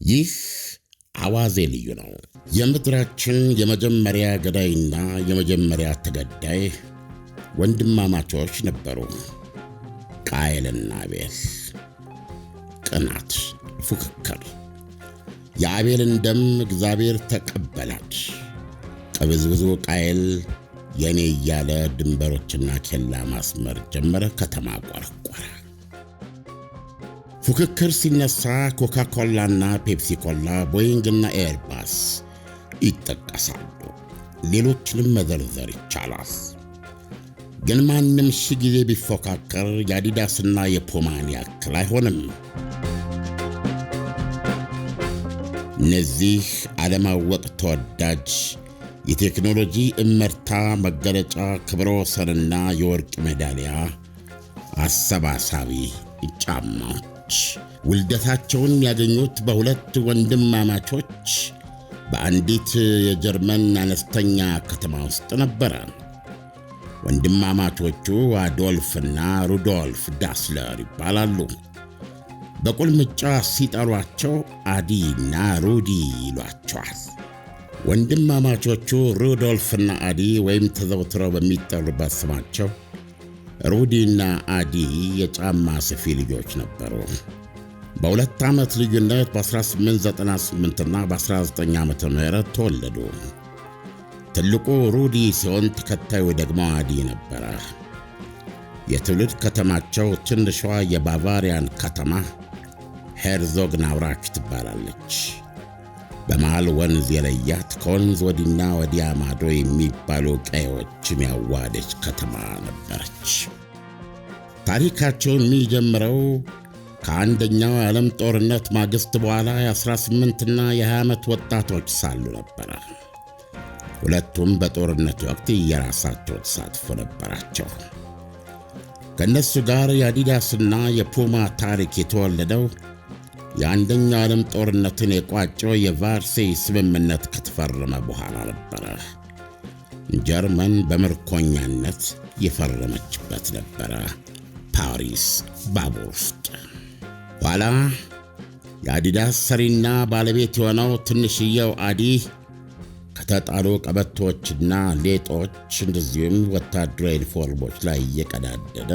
ይህ አዋዜ ልዩ ነው። የምድራችን የመጀመሪያ ገዳይና የመጀመሪያ ተገዳይ ወንድማማቾች ነበሩ። ቃየልና አቤል። ቅናት፣ ፉክክር። የአቤልን ደም እግዚአብሔር ተቀበላት። ቅብዝብዙ ቃየል የኔ እያለ ድንበሮችና ኬላ ማስመር ጀመረ። ከተማ ቆረቆረ። ፉክክር ሲነሳ ኮካኮላና ፔፕሲ ኮላ፣ ቦይንግና ኤርባስ ይጠቀሳሉ። ሌሎችንም መዘርዘር ይቻላል። ግን ማንም ሺህ ጊዜ ቢፎካከር የአዲዳስና የፑማን ያክል አይሆንም። እነዚህ ዓለማወቅ ተወዳጅ የቴክኖሎጂ እመርታ መገለጫ ክብረ ወሰንና የወርቅ ሜዳሊያ አሰባሳቢ ጫማዎች ውልደታቸውን ያገኙት በሁለት ወንድማማቾች በአንዲት የጀርመን አነስተኛ ከተማ ውስጥ ነበረ። ወንድማማቾቹ አዶልፍና ሩዶልፍ ዳስለር ይባላሉ። በቁልምጫ ሲጠሯቸው አዲና ሩዲ ይሏቸዋል። ወንድማማቾቹ ሩዶልፍና አዲ ወይም ተዘውትረው በሚጠሩበት ስማቸው ሩዲና አዲ የጫማ ሰፊ ልጆች ነበሩ። በሁለት ዓመት ልዩነት በ1898 እና በ19 ዓመተ ምህረት ተወለዱ። ትልቁ ሩዲ ሲሆን ተከታዩ ደግሞ አዲ ነበረ። የትውልድ ከተማቸው ትንሿ የባቫሪያን ከተማ ሄርዞግናውራች ትባላለች። በመሃል ወንዝ የለያት ከወንዝ ወዲና ወዲያ ማዶ የሚባሉ ቀዮችን ያዋደች ከተማ ነበረች። ታሪካቸው የሚጀምረው ከአንደኛው የዓለም ጦርነት ማግስት በኋላ የ18ና የ20 ዓመት ወጣቶች ሳሉ ነበረ። ሁለቱም በጦርነት ወቅት የራሳቸው ተሳትፎ ነበራቸው። ከእነሱ ጋር የአዲዳስና የፑማ ታሪክ የተወለደው የአንደኛው ዓለም ጦርነትን የቋጨው የቫርሴይ ስምምነት ከተፈረመ በኋላ ነበረ። ጀርመን በምርኮኛነት የፈረመችበት ነበረ፣ ፓሪስ ባቡር ውስጥ። ኋላ የአዲዳስ ሰሪና ባለቤት የሆነው ትንሽየው አዲ ከተጣሉ ቀበቶችና ሌጦች እንደዚሁም ወታደራዊ ዩኒፎርሞች ላይ እየቀዳደደ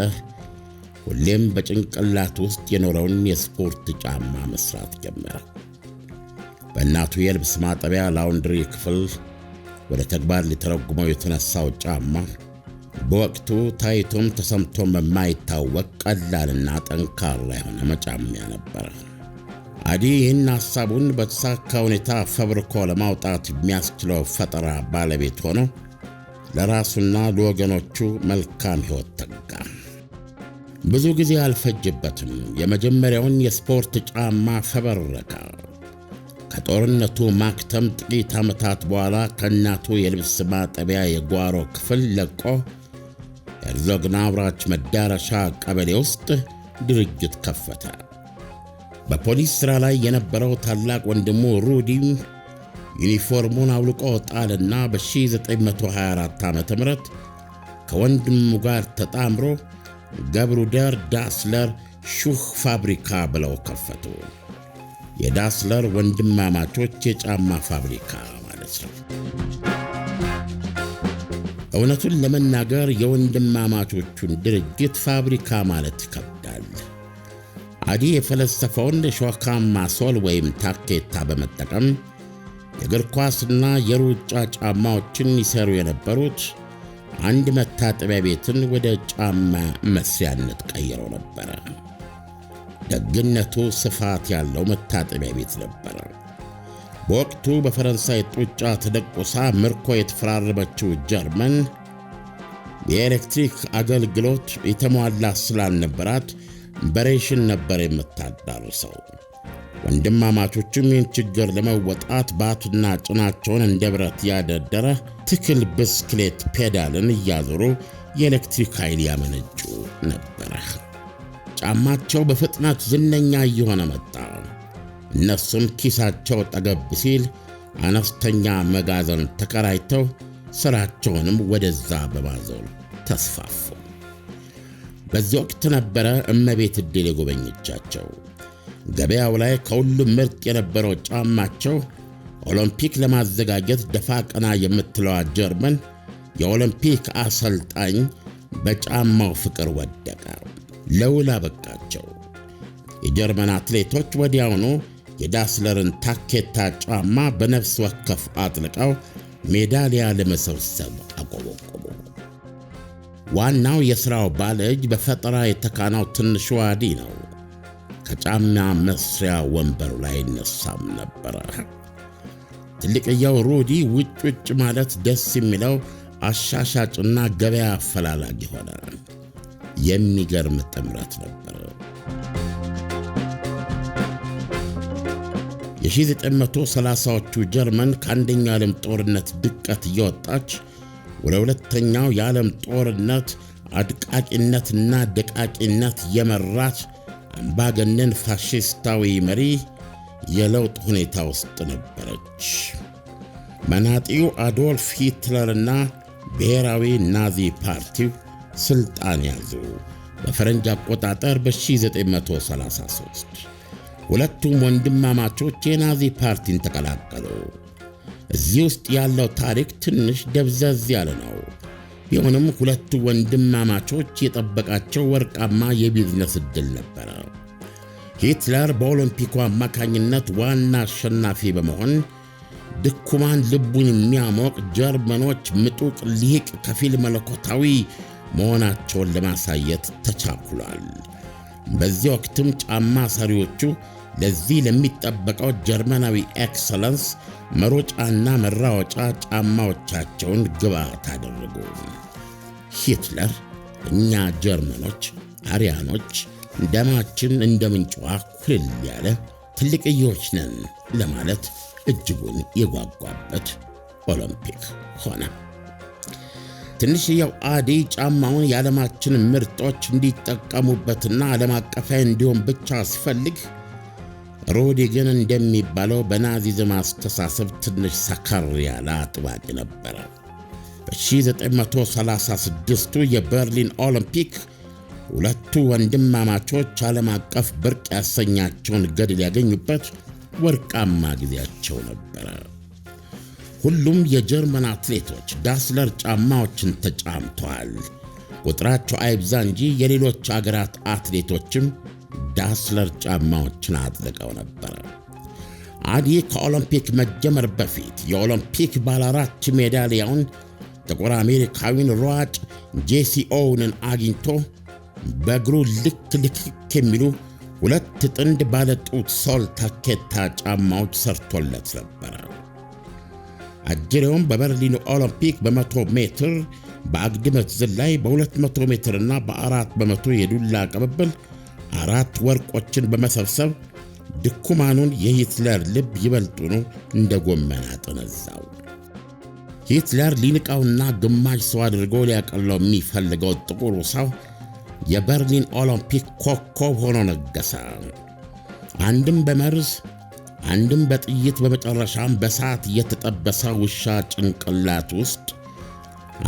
ሁሌም በጭንቅላት ውስጥ የኖረውን የስፖርት ጫማ መስራት ጀመረ። በእናቱ የልብስ ማጠቢያ ላውንድሪ ክፍል ወደ ተግባር ሊተረጉመው የተነሳው ጫማ በወቅቱ ታይቶም ተሰምቶም የማይታወቅ ቀላልና ጠንካራ የሆነ መጫሚያ ነበረ። አዲ ይህን ሐሳቡን በተሳካ ሁኔታ ፈብርኮ ለማውጣት የሚያስችለው ፈጠራ ባለቤት ሆኖ ለራሱና ለወገኖቹ መልካም ሕይወት ተጋ። ብዙ ጊዜ አልፈጀበትም። የመጀመሪያውን የስፖርት ጫማ ፈበረከ። ከጦርነቱ ማክተም ጥቂት ዓመታት በኋላ ከእናቱ የልብስ ማጠቢያ የጓሮ ክፍል ለቆ ሄርዞግናውራች መዳረሻ ቀበሌ ውስጥ ድርጅት ከፈተ። በፖሊስ ሥራ ላይ የነበረው ታላቅ ወንድሙ ሩዲም ዩኒፎርሙን አውልቆ ጣልና በ1924 ዓ.ም ከወንድሙ ጋር ተጣምሮ ገብሩደር ዳስለር ሹህ ፋብሪካ ብለው ከፈቱ። የዳስለር ወንድማማቾች የጫማ ፋብሪካ ማለት ነው። እውነቱን ለመናገር የወንድማማቾቹን ድርጅት ፋብሪካ ማለት ይከብዳል። አዲ የፈለሰፈውን ሾካማ ሶል ወይም ታኬታ በመጠቀም የእግር ኳስና የሩጫ ጫማዎችን ይሰሩ የነበሩት አንድ መታጠቢያ ቤትን ወደ ጫማ መስሪያነት ቀይረው ነበረ። ደግነቱ ስፋት ያለው መታጠቢያ ቤት ነበረ። በወቅቱ በፈረንሳይ ጡጫ ተደቆሳ ምርኮ የተፈራረመችው ጀርመን የኤሌክትሪክ አገልግሎት የተሟላ ስላልነበራት በሬሽን ነበር የምታዳርሰው። ወንድማማቾቹም ይህን ችግር ለመወጣት ባቱና ጭናቸውን እንደ ብረት ያደረደረ ትክል ብስክሌት ፔዳልን እያዞሩ የኤሌክትሪክ ኃይል ያመነጩ ነበረ። ጫማቸው በፍጥነት ዝነኛ እየሆነ መጣ። እነሱም ኪሳቸው ጠገብ ሲል አነስተኛ መጋዘን ተከራይተው ሥራቸውንም ወደዛ በማዞር ተስፋፉ። በዚህ ወቅት ነበረ እመቤት ዕድል የጎበኘቻቸው። ገበያው ላይ ከሁሉም ምርጥ የነበረው ጫማቸው ኦሎምፒክ ለማዘጋጀት ደፋ ቀና የምትለዋ ጀርመን የኦሎምፒክ አሰልጣኝ በጫማው ፍቅር ወደቀ። ለውላ በቃቸው። የጀርመን አትሌቶች ወዲያውኑ የዳስለርን ታኬታ ጫማ በነፍስ ወከፍ አጥልቀው ሜዳሊያ ለመሰብሰብ አቆበቆቡ። ዋናው የሥራው ባለእጅ በፈጠራ የተካናው ትንሹ አዲ ነው። ከጫማ መስሪያ ወንበሩ ላይ ነሳም ነበረ። ትልቅየው ሩዲ ውጭ ማለት ደስ የሚለው አሻሻጭና ገበያ አፈላላጊ ሆነ። የሚገርም ጥምረት ነበር። የ1930ዎቹ ጀርመን ከአንደኛው ዓለም ጦርነት ድቀት እየወጣች ወደ ሁለተኛው የዓለም ጦርነት አድቃቂነትና ደቃቂነት የመራች አምባገነን ፋሽስታዊ መሪ የለውጥ ሁኔታ ውስጥ ነበረች። መናጢው አዶልፍ ሂትለርና ብሔራዊ ናዚ ፓርቲው ሥልጣን ያዙ። በፈረንጅ አቆጣጠር በ1933 ሁለቱም ወንድማማቾች የናዚ ፓርቲን ተቀላቀሉ። እዚህ ውስጥ ያለው ታሪክ ትንሽ ደብዘዝ ያለ ነው። ቢሆንም ሁለቱ ወንድማማቾች የጠበቃቸው ወርቃማ የቢዝነስ ዕድል ነበረ። ሂትለር በኦሎምፒኩ አማካኝነት ዋና አሸናፊ በመሆን ድኩማን ልቡን የሚያሞቅ ጀርመኖች ምጡቅ ሊቅ ከፊል መለኮታዊ መሆናቸውን ለማሳየት ተቻኩሏል። በዚህ ወቅትም ጫማ ሰሪዎቹ ለዚህ ለሚጠበቀው ጀርመናዊ ኤክሰለንስ መሮጫና መራወጫ ጫማዎቻቸውን ግብዓት አደረጉ። ሂትለር እኛ ጀርመኖች አርያኖች ደማችን እንደ ምንጯ ኩልል ያለ ትልቅዮች ነን ለማለት እጅጉን የጓጓበት ኦሎምፒክ ሆነ። ትንሽየው አዲ ጫማውን የዓለማችን ምርጦች እንዲጠቀሙበትና ዓለም አቀፋዊ እንዲሆን ብቻ ሲፈልግ፣ ሩዲ ግን እንደሚባለው በናዚዝም አስተሳሰብ ትንሽ ሰከር ያለ አጥባቂ ነበረ። በ1936ቱ የበርሊን ኦሎምፒክ ሁለቱ ወንድማማቾች ዓለም አቀፍ ብርቅ ያሰኛቸውን ገድል ያገኙበት ወርቃማ ጊዜያቸው ነበረ። ሁሉም የጀርመን አትሌቶች ዳስለር ጫማዎችን ተጫምተዋል። ቁጥራቸው አይብዛ እንጂ የሌሎች አገራት አትሌቶችም ዳስለር ጫማዎችን አጥልቀው ነበረ። አዲ ከኦሎምፒክ መጀመር በፊት የኦሎምፒክ ባለ 4 ሜዳሊያውን ጥቁር አሜሪካዊን ሯጭ ጄሲ ኦውንን አግኝቶ በእግሩ ልክ የሚሉ 2 ጥንድ ባለ ጡት ሶል ታኬታ ጫማዎች ሰርቶለት ነበረ። አጅሬውም በበርሊን ኦሎምፒክ በ100 ሜትር በአግድመት ዝላይ በ200 ሜትርና በ400 የዱላ ቅብብል 4 ወርቆችን በመሰብሰብ ድኩማኑን የሂትለር ልብ ይበልጡኑ እንደ ጎመን አጠነዛው። ሂትለር ሊንቃውና ግማሽ ሰው አድርጎ ሊያቀለው የሚፈልገው ጥቁሩ ሰው የበርሊን ኦሎምፒክ ኮከብ ሆኖ ነገሰ። አንድም በመርዝ አንድም በጥይት በመጨረሻም በሳት የተጠበሰ ውሻ ጭንቅላት ውስጥ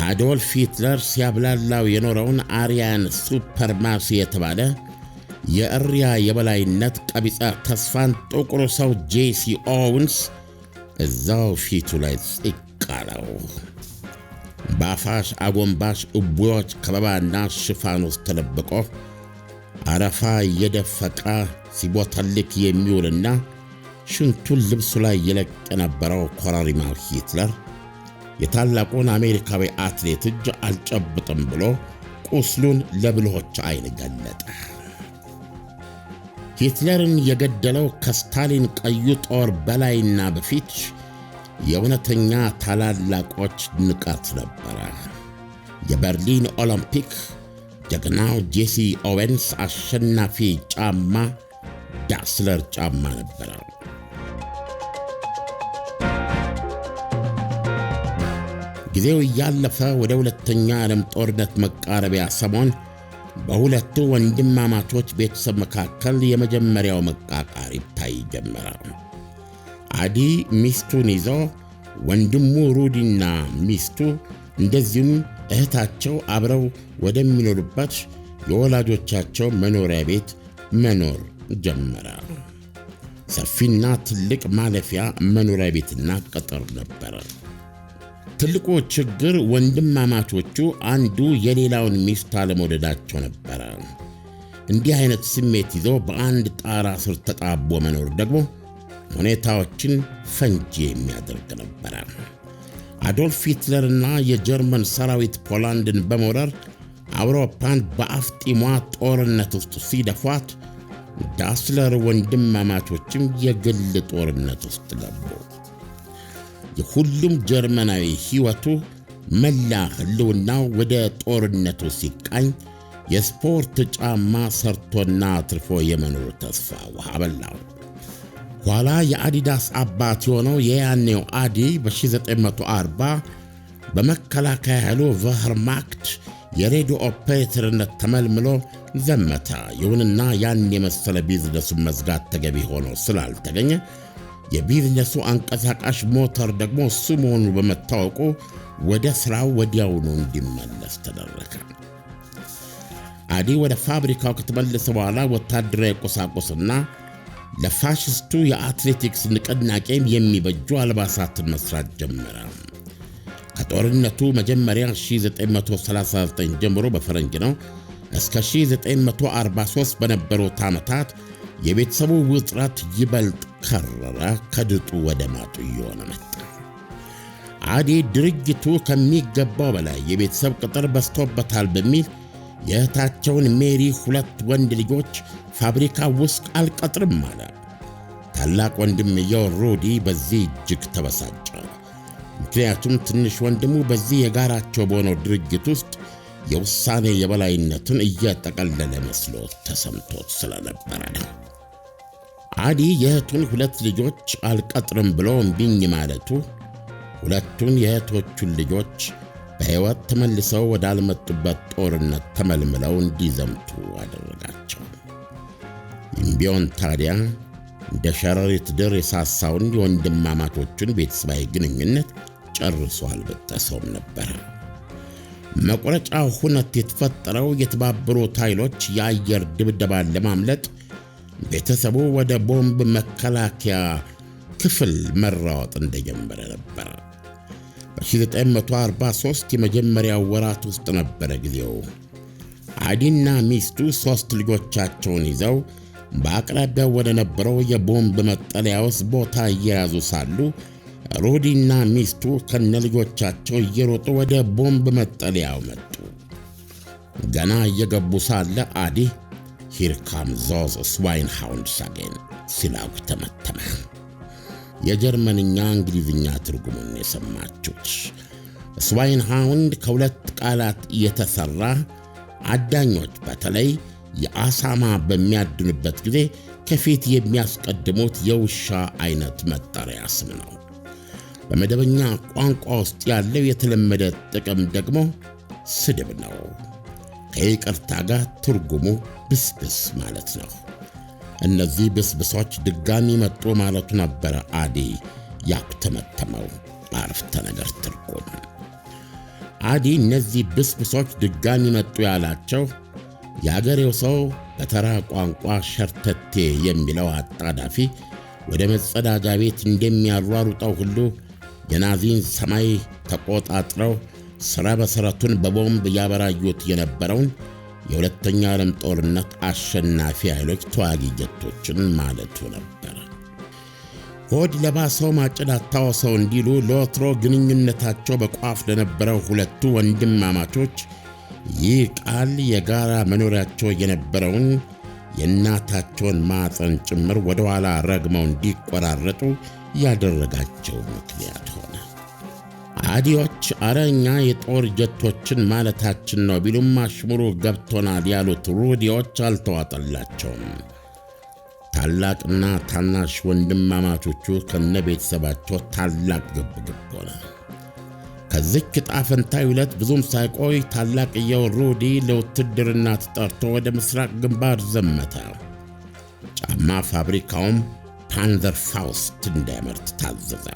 አዶልፍ ሂትለር ሲያብላላው የኖረውን አሪያን ሱፐርማሲ የተባለ የእሪያ የበላይነት ቀቢጸ ተስፋን ጥቁሩ ሰው ጄሲ ኦውንስ እዛው ፊቱ ላይ ጽቃለው። በአፋሽ አጎንባሽ እቡዮች ከበባና ሽፋን ውስጥ ተደብቆ አረፋ እየደፈቀ ሲቦተልክ የሚውልና ሽንቱን ልብሱ ላይ ይለቅ የነበረው ኮረሪማው ሂትለር የታላቁን አሜሪካዊ አትሌት እጅ አልጨብጥም ብሎ ቁስሉን ለብልሆች አይን ገለጠ። ሂትለርን የገደለው ከስታሊን ቀዩ ጦር በላይና በፊት የእውነተኛ ታላላቆች ንቃት ነበረ። የበርሊን ኦሎምፒክ ጀግናው ጄሲ ኦዌንስ አሸናፊ ጫማ ዳስለር ጫማ ነበረ። ጊዜው እያለፈ ወደ ሁለተኛ ዓለም ጦርነት መቃረቢያ ሰሞን በሁለቱ ወንድማማቾች ቤተሰብ መካከል የመጀመሪያው መቃቃር ይታይ ጀመረ። አዲ ሚስቱን ይዞ ወንድሙ ሩዲና ሚስቱ እንደዚሁም እህታቸው አብረው ወደሚኖሩበት የወላጆቻቸው መኖሪያ ቤት መኖር ጀመረ። ሰፊና ትልቅ ማለፊያ መኖሪያ ቤትና ቅጥር ነበር። ትልቁ ችግር ወንድማማቾቹ አንዱ የሌላውን ሚስት አለመውደዳቸው ነበር። እንዲህ አይነት ስሜት ይዞ በአንድ ጣራ ስር ተጣቦ መኖር ደግሞ ሁኔታዎችን ፈንጂ የሚያደርግ ነበር። አዶልፍ ሂትለርና የጀርመን ሰራዊት ፖላንድን በመውረር አውሮፓን በአፍጢሟ ጦርነት ውስጥ ሲደፏት ዳስለር ወንድማማቾችም የግል ጦርነት ውስጥ ገቡ። የሁሉም ጀርመናዊ ሕይወቱ መላ ህልውናው ወደ ጦርነቱ ሲቃኝ የስፖርት ጫማ ሰርቶና አትርፎ የመኖር ተስፋ ውሃ በላው። ኋላ የአዲዳስ አባት የሆነው የያኔው አዲ በ1940 በመከላከያ ኃይሉ ቨርማክት የሬዲዮ ኦፕሬተርነት ተመልምሎ ዘመተ። ይሁንና ያን የመሰለ ቢዝነሱን መዝጋት ተገቢ ሆኖ ስላልተገኘ የቢዝነሱ አንቀሳቃሽ ሞተር ደግሞ እሱ መሆኑ በመታወቁ ወደ ሥራው ወዲያውኑ እንዲመለስ ተደረገ። አዲ ወደ ፋብሪካው ከተመለሰ በኋላ ወታደራዊ ቁሳቁስና ለፋሽስቱ የአትሌቲክስ ንቅናቄ የሚበጁ አልባሳትን መስራት ጀመረ። ከጦርነቱ መጀመሪያ 1939 ጀምሮ በፈረንጅ ነው እስከ 1943 በነበሩት ዓመታት የቤተሰቡ ውጥረት ይበልጥ ከረረ። ከድጡ ወደ ማጡ እየሆነ መጣ። አዲ ድርጅቱ ከሚገባው በላይ የቤተሰብ ቅጥር በዝቶበታል በሚል የእህታቸውን ሜሪ 2 ወንድ ልጆች ፋብሪካ ውስጥ አልቀጥርም አለ። ታላቅ ወንድምየው ሩዲ በዚህ እጅግ ተበሳጨ። ምክንያቱም ትንሽ ወንድሙ በዚህ የጋራቸው በሆነው ድርጅት ውስጥ የውሳኔ የበላይነትን እየጠቀለለ መስሎ ተሰምቶት ስለነበረ ነው። አዲ የእህቱን 2 ልጆች አልቀጥርም ብሎ እምቢኝ ማለቱ ሁለቱን የእህቶቹን ልጆች በሕይወት ተመልሰው ወዳልመጡበት ጦርነት ተመልምለው እንዲዘምቱ አደረጋቸው። እምቢውን ታዲያ እንደ ሸረሪት ድር የሳሳውን የወንድማማቾቹን ቤተሰባዊ ግንኙነት ጨርሶ አልበጠሰውም ነበር። መቁረጫ ሁነት የተፈጠረው የተባበሩት ኃይሎች የአየር ድብደባን ለማምለጥ ቤተሰቡ ወደ ቦምብ መከላከያ ክፍል መራወጥ እንደጀመረ ነበር። በ1943 የመጀመሪያው ወራት ውስጥ ነበረ ጊዜው። አዲና ሚስቱ 3 ልጆቻቸውን ይዘው በአቅራቢያው ወደ ነበረው የቦምብ መጠለያ ውስጥ ቦታ እየያዙ ሳሉ ሩዲና ሚስቱ ከነልጆቻቸው እየሮጡ ወደ ቦምብ መጠለያው መጡ። ገና እየገቡ ሳለ አዲ ሂር ካም ዞዝ ስዋይንሃውንድስ አጌን ሲላው ተመተመ። የጀርመንኛ እንግሊዝኛ ትርጉሙን የሰማችሁት። ስዋይንሃውንድ ከ2 ቃላት የተሰራ አዳኞች በተለይ የአሳማ በሚያድኑበት ጊዜ ከፊት የሚያስቀድሙት የውሻ አይነት መጠሪያ ስም ነው። በመደበኛ ቋንቋ ውስጥ ያለው የተለመደ ጥቅም ደግሞ ስድብ ነው። ከይቅርታ ጋር ትርጉሙ ብስብስ ማለት ነው። እነዚህ ብስብሶች ድጋሚ መጡ ማለቱ ነበረ አዲ ያኩተመተመው አረፍተ ነገር ትርጉም። አዲ እነዚህ ብስብሶች ድጋሚ መጡ ያላቸው የአገሬው ሰው በተራ ቋንቋ ሸርተቴ የሚለው አጣዳፊ ወደ መጸዳጃ ቤት እንደሚያሯሩጠው ሁሉ የናዚን ሰማይ ተቆጣጥረው ሥራ በሠረቱን በቦምብ ያበራዩት የነበረውን የሁለተኛ ዓለም ጦርነት አሸናፊ ኃይሎች ተዋጊ ጀቶችን ማለቱ ነበር። ሆድ ለባሰው ማጭድ አታወሰው እንዲሉ ለወትሮ ግንኙነታቸው በቋፍ ለነበረው ሁለቱ ወንድማማቾች ይህ ቃል የጋራ መኖሪያቸው የነበረውን የእናታቸውን ማፀን ጭምር ወደ ኋላ ረግመው እንዲቆራረጡ ያደረጋቸው ምክንያት ሆነ። አዲዎች አረኛ የጦር ጀቶችን ማለታችን ነው ቢሉም አሽሙሩ ገብቶናል ያሉት ሩዲዎች አልተዋጠላቸውም። ታላቅና ታናሽ ወንድማማቾቹ ከነቤተሰባቸው ታላቅ ግብግብ ሆነ። ከዚች ጣፈንታ ዕለት ብዙም ሳይቆይ ታላቅየው ሩዲ ለውትድርና ተጠርቶ ወደ ምስራቅ ግንባር ዘመተ። ጫማ ፋብሪካውም ፓንዘር ፋውስት እንዲያመርት ታዘዘ።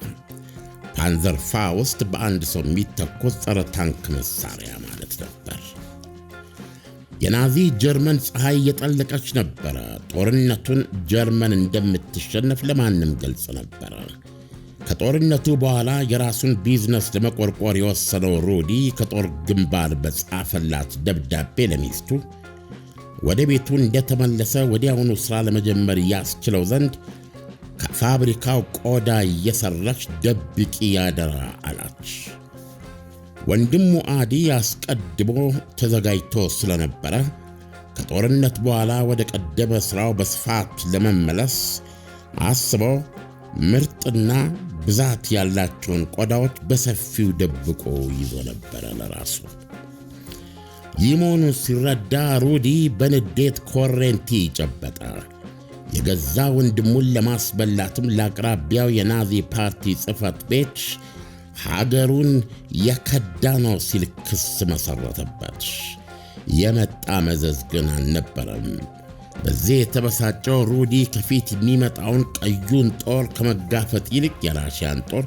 ፓንዘር ፋውስት በአንድ ሰው የሚተኮስ ጸረ ታንክ መሳሪያ ማለት ነበር። የናዚ ጀርመን ፀሐይ የጠለቀች ነበር። ጦርነቱን ጀርመን እንደምትሸነፍ ለማንም ግልጽ ነበር። ከጦርነቱ በኋላ የራሱን ቢዝነስ ለመቆርቆር የወሰነው ሩዲ ከጦር ግንባር በጻፈላት ደብዳቤ ለሚስቱ ወደ ቤቱ እንደተመለሰ ወዲያውኑ ሥራ ለመጀመር ያስችለው ዘንድ ከፋብሪካው ቆዳ እየሰራች ደብቂ ያደራ አላች። ወንድሙ አዲ አስቀድሞ ተዘጋጅቶ ስለነበረ ከጦርነት በኋላ ወደ ቀደመ ሥራው በስፋት ለመመለስ አስበው ምርጥና ብዛት ያላቸውን ቆዳዎች በሰፊው ደብቆ ይዞ ነበር ለራሱ። ይህ መሆኑን ሲረዳ ሩዲ በንዴት ኮሬንቲ ጨበጠ። የገዛ ወንድሙን ለማስበላትም ለአቅራቢያው የናዚ ፓርቲ ጽሕፈት ቤት ሀገሩን የከዳ ነው ሲል ክስ መሠረተበት። የመጣ መዘዝ ግን አልነበረም። በዚህ የተበሳጨው ሩዲ ከፊት የሚመጣውን ቀዩን ጦር ከመጋፈጥ ይልቅ የራሽያን ጦር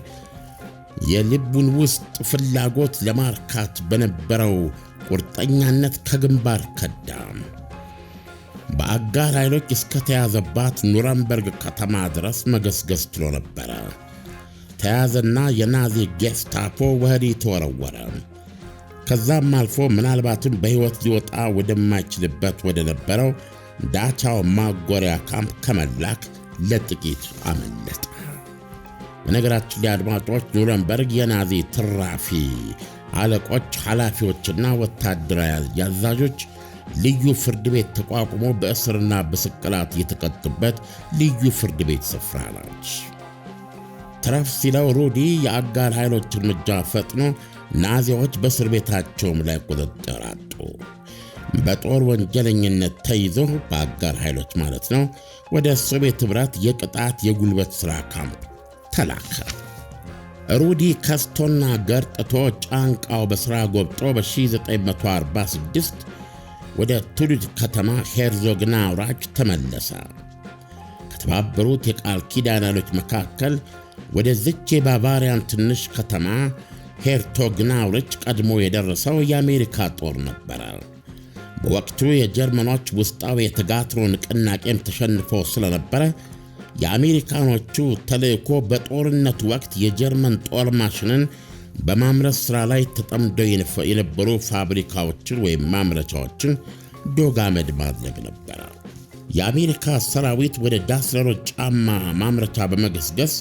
የልቡን ውስጥ ፍላጎት ለማርካት በነበረው ቁርጠኛነት ከግንባር ከዳ። በአጋር ኃይሎች እስከተያዘባት ኑረምበርግ ከተማ ድረስ መገስገስ ችሎ ነበረ። ተያዘና የናዚ ጌስታፖ ወህኒ ተወረወረ። ከዛም አልፎ ምናልባትም በሕይወት ሊወጣ ወደማይችልበት ወደ ነበረው ዳቻው ማጎሪያ ካምፕ ከመላክ ለጥቂት አመለጠ። በነገራችን ላይ አድማጮች ኑረምበርግ የናዚ ትራፊ አለቆች፣ ኃላፊዎችና ወታደራዊ አዛዦች ልዩ ፍርድ ቤት ተቋቁሞ በእስርና በስቅላት የተቀጡበት ልዩ ፍርድ ቤት ስፍራ ናች። ተረፍ ሲለው ሩዲ የአጋር ኃይሎች እርምጃ ፈጥኖ ናዚዎች በእስር ቤታቸውም ላይ ቁጥጥር አጡ። በጦር ወንጀለኝነት ተይዞ በአጋር ኃይሎች ማለት ነው ወደ ሶቪየት ኅብረት የቅጣት የጉልበት ሥራ ካምፕ ተላከ። ሩዲ ከስቶና ገርጥቶ ጫንቃው በሥራ ጎብጦ በ1946 ወደ ትውልድ ከተማ ሄርዞግናውራች ተመለሰ። ከተባበሩት የቃል ኪዳን ኃይሎች መካከል ወደ ዝቼ ባቫሪያን ትንሽ ከተማ ሄርቶግናውራች ቀድሞ የደረሰው የአሜሪካ ጦር ነበረ። በወቅቱ የጀርመኖች ውስጣዊ የተጋትሮ ንቅናቄም ተሸንፎ ስለነበረ የአሜሪካኖቹ ተልእኮ በጦርነቱ ወቅት የጀርመን ጦር ማሽንን በማምረት ሥራ ላይ ተጠምደው የነበሩ ፋብሪካዎችን ወይም ማምረቻዎችን ዶጋመድ ማድረግ ነበረ። የአሜሪካ ሰራዊት ወደ ዳስለሮች ጫማ ማምረቻ በመገስገስ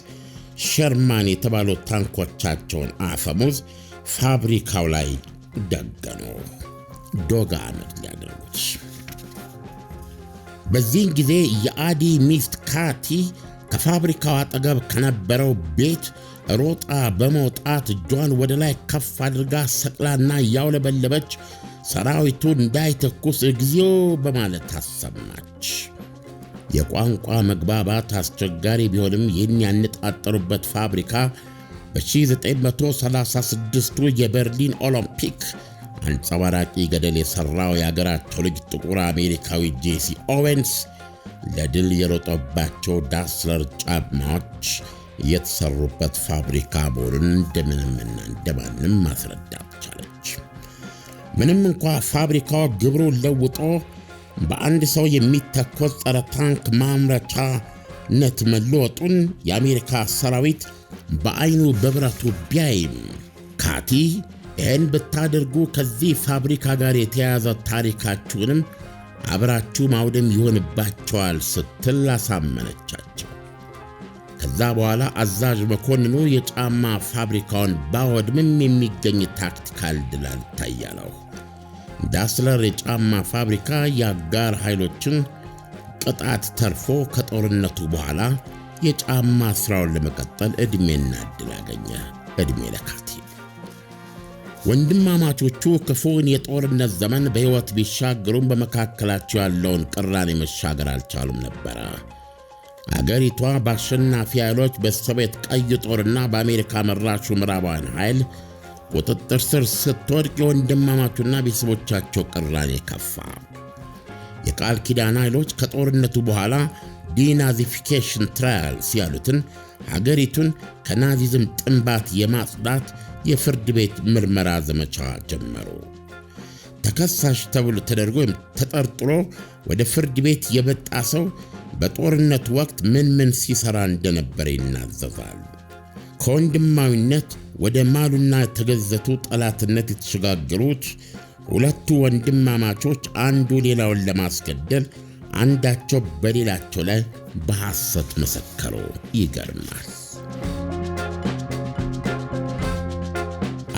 ሸርማን የተባሉ ታንኮቻቸውን አፈሙዝ ፋብሪካው ላይ ደገኑ። ዶጋመድ ሊያደርጉት። በዚህን ጊዜ የአዲ ሚስት ካቲ ከፋብሪካው አጠገብ ከነበረው ቤት ሮጣ በመውጣት እጇን ወደ ላይ ከፍ አድርጋ ሰቅላና ያውለበለበች ሰራዊቱ እንዳይተኩስ እግዚኦ በማለት አሰማች። የቋንቋ መግባባት አስቸጋሪ ቢሆንም ይህን ያነጣጠሩበት ፋብሪካ በ1936 የበርሊን ኦሎምፒክ አንጸባራቂ ገደል የሠራው የአገራቸው ልጅ ጥቁር አሜሪካዊ ጄሲ ኦዌንስ ለድል የሮጠባቸው ዳስለር ጫማዎች የተሰሩበት ፋብሪካ መሆኑን እንደምንምና እንደማንም ማስረዳት ቻለች። ምንም እንኳ ፋብሪካው ግብሩን ለውጦ በአንድ ሰው የሚተኮስ ጸረ ታንክ ማምረቻነት መለወጡን የአሜሪካ ሰራዊት በዐይኑ በብረቱ ቢያይም ካቲ ይህን ብታደርጉ ከዚህ ፋብሪካ ጋር የተያያዘ ታሪካችሁንም አብራችሁ ማውደም ይሆንባቸዋል ስትል አሳመነቻቸው። ከዛ በኋላ አዛዥ መኮንኑ የጫማ ፋብሪካውን ባወድምም የሚገኝ ታክቲካል ድል አልታያለው። ዳስለር የጫማ ፋብሪካ የአጋር ኃይሎችን ቅጣት ተርፎ ከጦርነቱ በኋላ የጫማ ሥራውን ለመቀጠል ዕድሜና ዕድል አገኘ። ዕድሜ ለካቲ። ወንድማማቾቹ ክፉን የጦርነት ዘመን በሕይወት ቢሻገሩም በመካከላቸው ያለውን ቅራኔ መሻገር አልቻሉም ነበረ። አገሪቷ በአሸናፊ ኃይሎች በሶቪየት ቀይ ጦርና በአሜሪካ መራሹ ምዕራባውያን ኃይል ቁጥጥር ስር ስትወድቅ የወንድማማቹና ቤተሰቦቻቸው ቅራኔ ከፋ። የቃል ኪዳን ኃይሎች ከጦርነቱ በኋላ ዲናዚፊኬሽን ትራያልስ ያሉትን ሀገሪቱን ከናዚዝም ጥንባት የማጽዳት የፍርድ ቤት ምርመራ ዘመቻ ጀመሩ። ተከሳሽ ተደርጎ ተጠርጥሮ ወደ ፍርድ ቤት የመጣ ሰው በጦርነት ወቅት ምን ሲሰራ እንደነበረ ይናዘዛል። ከወንድማዊነት ወደ ማሉና ተገዘቱ ጠላትነት የተሸጋገሩት ሁለቱ ወንድማማቾች አንዱ ሌላውን ለማስገደል አንዳቸው በሌላቸው ላይ በሐሰት መሰከሩ። ይገርማል።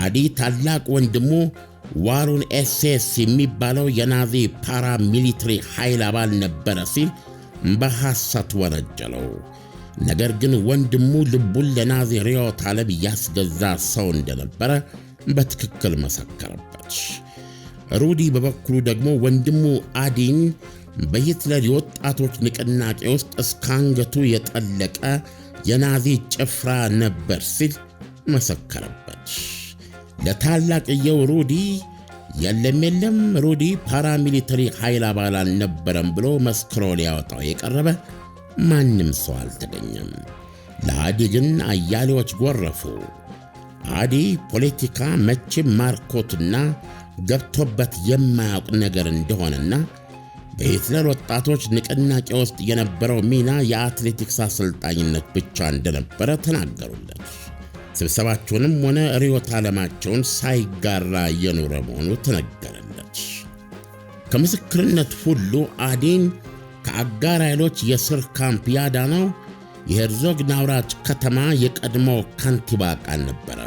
አዲ ታላቅ ወንድሙ ዋሩን ኤስኤስ የሚባለው የናዚ ፓራ ሚሊተሪ ኃይል አባል ነበረ ሲል በሐሰት ወነጀለው። ነገር ግን ወንድሙ ልቡን ለናዚ ርዕዮተ ዓለም ያስገዛ ሰው እንደነበረ በትክክል መሰከረበት። ሩዲ በበኩሉ ደግሞ ወንድሙ አዲን በሂትለር የወጣቶች ንቅናቄ ውስጥ እስከ አንገቱ የጠለቀ የናዚ ጭፍራ ነበር ሲል መሰከረበት። ለታላቅየው ሩዲ የለም ሩዲ ፓራሚሊተሪ ኃይል አባል አልነበረም ብሎ መስክሮ ሊያወጣው የቀረበ ማንም ሰው አልተገኘም። ለአዲ ግን አያሌዎች ጎረፉ። አዲ ፖለቲካ መቼም ማርኮትና ገብቶበት የማያውቅ ነገር እንደሆነና በሂትለር ወጣቶች ንቅናቄ ውስጥ የነበረው ሚና የአትሌቲክስ አሰልጣኝነት ብቻ እንደነበረ ተናገሩለት። ስብሰባቸውንም ሆነ ርዕዮተ ዓለማቸውን ሳይጋራ የኖረ መሆኑ ተነገረለት። ከምስክርነት ሁሉ አዲን ከአጋር ኃይሎች የስር ካምፕ ያዳነው የሄርዞግ ናውራች ከተማ የቀድሞ ከንቲባ ቃል ነበረ።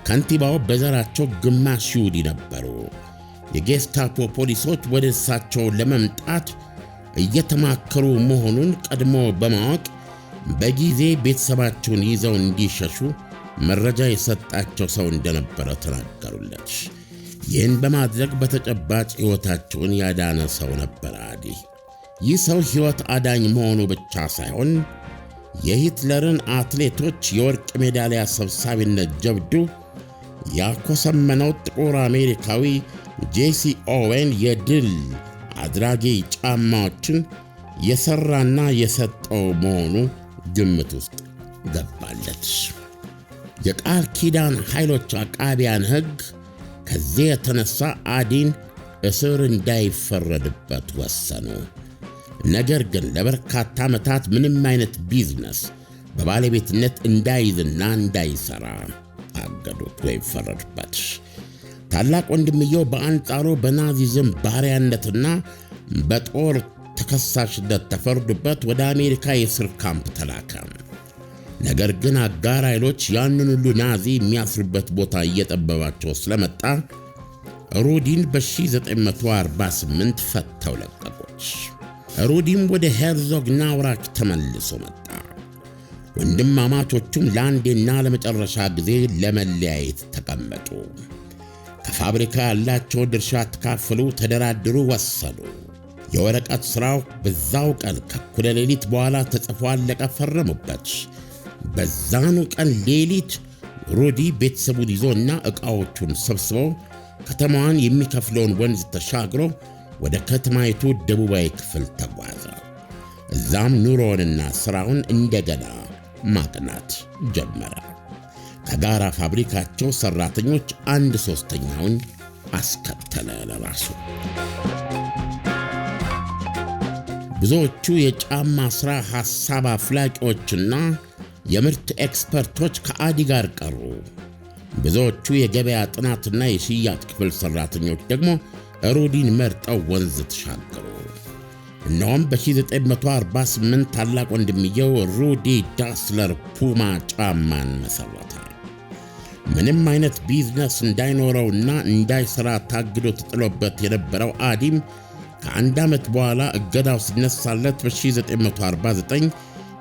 ከንቲባው በዘራቸው ግማሽ ይሁዲ ነበሩ። የጌስታፖ ፖሊሶች ወደ እሳቸው ለመምጣት እየተማከሩ መሆኑን ቀድሞ በማወቅ በጊዜ ቤተሰባቸውን ይዘው እንዲሸሹ መረጃ የሰጣቸው ሰው እንደነበረ ተናገሩለት። ይህን በማድረግ በተጨባጭ ሕይወታቸውን ያዳነ ሰው ነበር አዲ። ይህ ሰው ሕይወት አዳኝ መሆኑ ብቻ ሳይሆን የሂትለርን አትሌቶች የወርቅ ሜዳሊያ ሰብሳቢነት ጀብዱ ያኮሰመነው ጥቁር አሜሪካዊ ጄሲ ኦዌን የድል አድራጊ ጫማዎችን የሠራና የሰጠው መሆኑ ግምት ውስጥ ገባለት። የቃል ኪዳን ኃይሎች አቃቢያን ሕግ ከዚህ የተነሳ አዲን እስር እንዳይፈረድበት ወሰኑ። ነገር ግን ለበርካታ ዓመታት ምንም አይነት ቢዝነስ በባለቤትነት እንዳይዝና እንዳይሠራ አገዱት ወይም ፈረዱበት። ታላቅ ወንድምየው በአንጻሩ በናዚዝም ባሪያነትና በጦር ተከሳሽነት ተፈርዶበት ወደ አሜሪካ የስር ካምፕ ተላከ። ነገር ግን አጋር ኃይሎች ያንን ሁሉ ናዚ የሚያስሩበት ቦታ እየጠበባቸው ስለመጣ ሩዲን በ1948 ፈተው ለቀቁት። ሩዲም ወደ ሄርዞግ ናውራች ተመልሶ መጣ። ወንድማማቾቹም ለአንዴና ለመጨረሻ ጊዜ ለመለያየት ተቀመጡ። ከፋብሪካ ያላቸው ድርሻ ተካፈሉ፣ ተደራድሩ፣ ወሰኑ። የወረቀት ሥራው በዛው ቀን ከእኩለ ሌሊት በኋላ ተጽፎ አለቀ፣ ፈረሙበት። በዛኑ ቀን ሌሊት ሩዲ ቤተሰቡን ይዞና ዕቃዎቹን ሰብስበው ከተማዋን የሚከፍለውን ወንዝ ተሻግሮ ወደ ከተማይቱ ደቡባዊ ክፍል ተጓዘ። እዛም ኑሮውንና ሥራውን እንደገና ማቅናት ጀመረ። ከጋራ ፋብሪካቸው ሠራተኞች 1/3ኛውን አስከተለ ለራሱ። ብዙዎቹ የጫማ ሥራ ሐሳብ አፍላቂዎችና የምርት ኤክስፐርቶች ከአዲ ጋር ቀሩ። ብዙዎቹ የገበያ ጥናትና የሽያጭ ክፍል ሠራተኞች ደግሞ ሩዲን መርጠው ወንዝ ተሻገሩ። እነሆም በ1948 ታላቅ ወንድምየው ሩዲ ዳስለር ፑማ ጫማን መሠረተ። ምንም አይነት ቢዝነስ እንዳይኖረውና እንዳይሠራ ታግዶ ተጥሎበት የነበረው አዲም ከአንድ ዓመት በኋላ እገዳው ሲነሳለት በ1949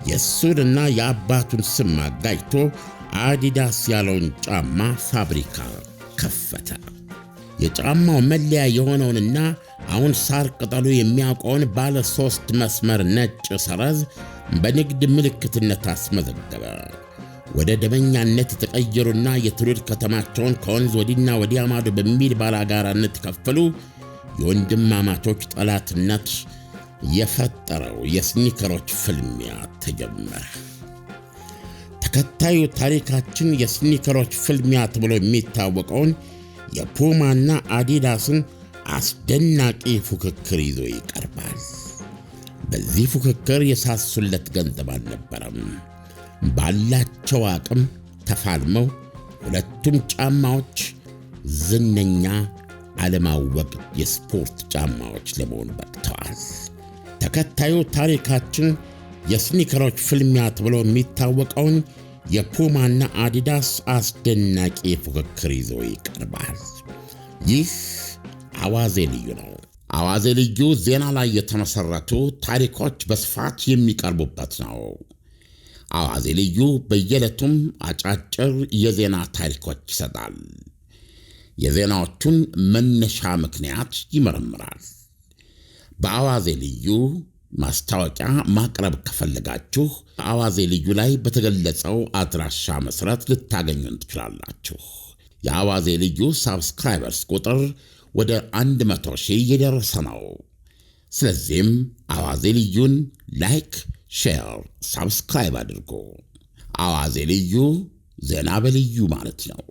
የእሱንና የአባቱን ስም አጋጅቶ አዲዳስ ያለውን ጫማ ፋብሪካ ከፈተ። የጫማው መለያ የሆነውንና አሁን ሳር ቅጠሉ የሚያውቀውን ባለ 3 መስመር ነጭ ሰረዝ በንግድ ምልክትነት አስመዘገበ። ወደ ደመኛነት የተቀየሩና የትውልድ ከተማቸውን ከወንዝ ወዲና ወዲያ ማዶ በሚል ባላጋራነት ከፈሉ የወንድማማቾች ጠላትነት የፈጠረው የስኒከሮች ፍልሚያ ተጀመረ። ተከታዩ ታሪካችን የስኒከሮች ፍልሚያ ተብሎ የሚታወቀውን የፑማና አዲዳስን አስደናቂ ፉክክር ይዞ ይቀርባል። በዚህ ፉክክር የሳሱለት ገንዘብ አልነበረም። ባላቸው አቅም ተፋልመው ሁለቱም ጫማዎች ዝነኛ ዓለማወቅ የስፖርት ጫማዎች ለመሆን በቅተዋል። ተከታዩ ታሪካችን የስኒከሮች ፍልሚያ ተብሎ የሚታወቀውን የፑማና አዲዳስ አስደናቂ ፉክክር ይዞ ይቀርባል። ይህ አዋዜ ልዩ ነው። አዋዜ ልዩ ዜና ላይ የተመሰረቱ ታሪኮች በስፋት የሚቀርቡበት ነው። አዋዜ ልዩ በየዕለቱም አጫጭር የዜና ታሪኮች ይሰጣል። የዜናዎቹን መነሻ ምክንያት ይመረምራል። በአዋዜ ልዩ ማስታወቂያ ማቅረብ ከፈለጋችሁ አዋዜ ልዩ ላይ በተገለጸው አድራሻ መሰረት ልታገኙን ትችላላችሁ። የአዋዜ ልዩ ሳብስክራይበርስ ቁጥር ወደ 100,000 እየደረሰ ነው። ስለዚህም አዋዜ ልዩን ላይክ፣ ሼር፣ ሳብስክራይብ አድርጉ። አዋዜ ልዩ ዜና በልዩ ማለት ነው።